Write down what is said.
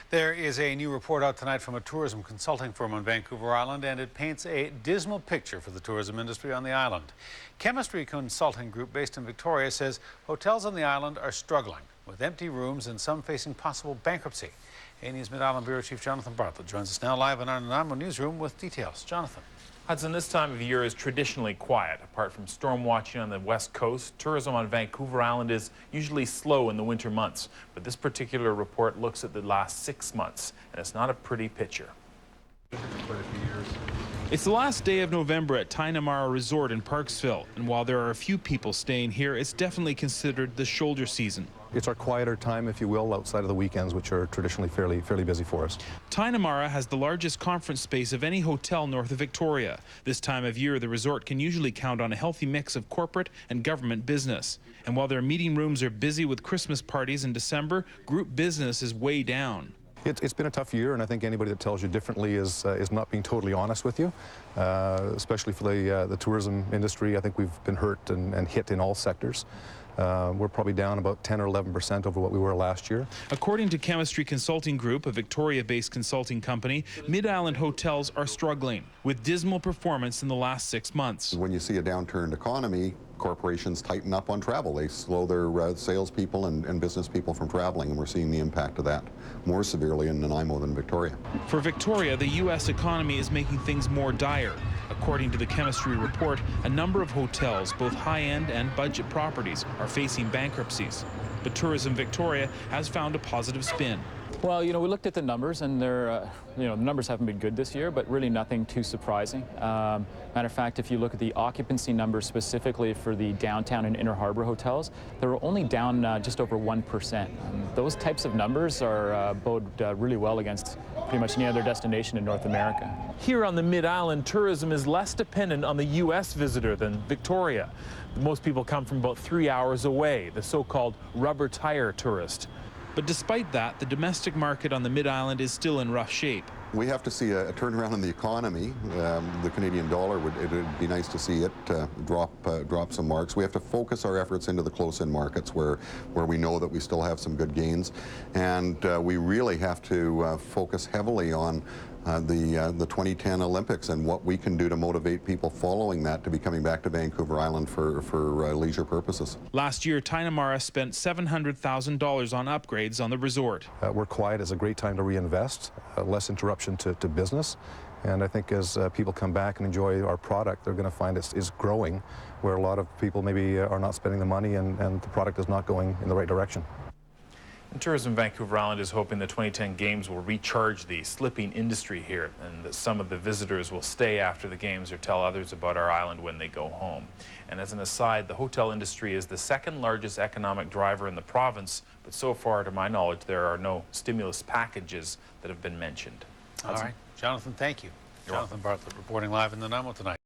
There is a new report out tonight from a tourism consulting firm on Vancouver Island, and it paints a dismal picture for the tourism industry on the island. Chemistry Consulting Group based in Victoria says hotels on the island are struggling, with empty rooms and some facing possible bankruptcy. A&E's Mid-Island Bureau Chief Jonathan Bartlett joins us now live in our Nanaimo newsroom with details. Jonathan. Hudson, this time of year is traditionally quiet. Apart from storm watching on the west coast, tourism on Vancouver Island is usually slow in the winter months. But this particular report looks at the last 6 months, and it's not a pretty picture. It's the last day of November at Tigh-Na-Mara Resort in Parksville, and while there are a few people staying here, it's definitely considered the shoulder season. It's our quieter time, if you will, outside of the weekends, which are traditionally fairly busy for us. Tigh-Na-Mara has the largest conference space of any hotel north of Victoria. This time of year, the resort can usually count on a healthy mix of corporate and government business. And while their meeting rooms are busy with Christmas parties in December, group business is way down. It's been a tough year, and I think anybody that tells you differently is not being totally honest with you, especially for the tourism industry. I think we've been hurt and hit in all sectors. We're probably down about 10 or 11% over what we were last year. According to Chemistry Consulting Group, a Victoria-based consulting company, Mid-Island hotels are struggling, with dismal performance in the last 6 months. When you see a downturned economy, corporations tighten up on travel. They slow their salespeople and business people from traveling, and we're seeing the impact of that more severely in Nanaimo than Victoria. For Victoria, the U.S. economy is making things more dire. According to the chemistry report, a number of hotels, both high-end and budget properties, are facing bankruptcies. But Tourism Victoria has found a positive spin. Well, we looked at the numbers, and the numbers haven't been good this year, but really nothing too surprising. Matter of fact, if you look at the occupancy numbers specifically for the downtown and inner harbor hotels, they were only down just over 1%. Those types of numbers are bode really well against pretty much any other destination in North America. Here on the Mid-Island, tourism is less dependent on the U.S. visitor than Victoria. Most people come from about 3 hours away, the so-called rubber tire tourist. But despite that, the domestic market on the Mid-Island is still in rough shape. We have to see a turnaround in the economy. The Canadian dollar, it'd be nice to see it drop some marks. We have to focus our efforts into the close-in markets where we know that we still have some good gains. And we really have to focus heavily on the 2010 Olympics and what we can do to motivate people following that to be coming back to Vancouver Island for leisure purposes. Last year, Tigh-Na-Mara spent $700,000 on upgrades on the resort. We're quiet. It's a great time to reinvest, less interruption to business. And I think as people come back and enjoy our product, they're going to find it's growing, where a lot of people maybe are not spending the money and the product is not going in the right direction. And Tourism Vancouver Island is hoping the 2010 Games will recharge the slipping industry here, and that some of the visitors will stay after the Games or tell others about our island when they go home. And as an aside, the hotel industry is the second largest economic driver in the province, but so far, to my knowledge, there are no stimulus packages that have been mentioned. All right. Jonathan, thank you. Jonathan Bartlett reporting live in Nanaimo tonight.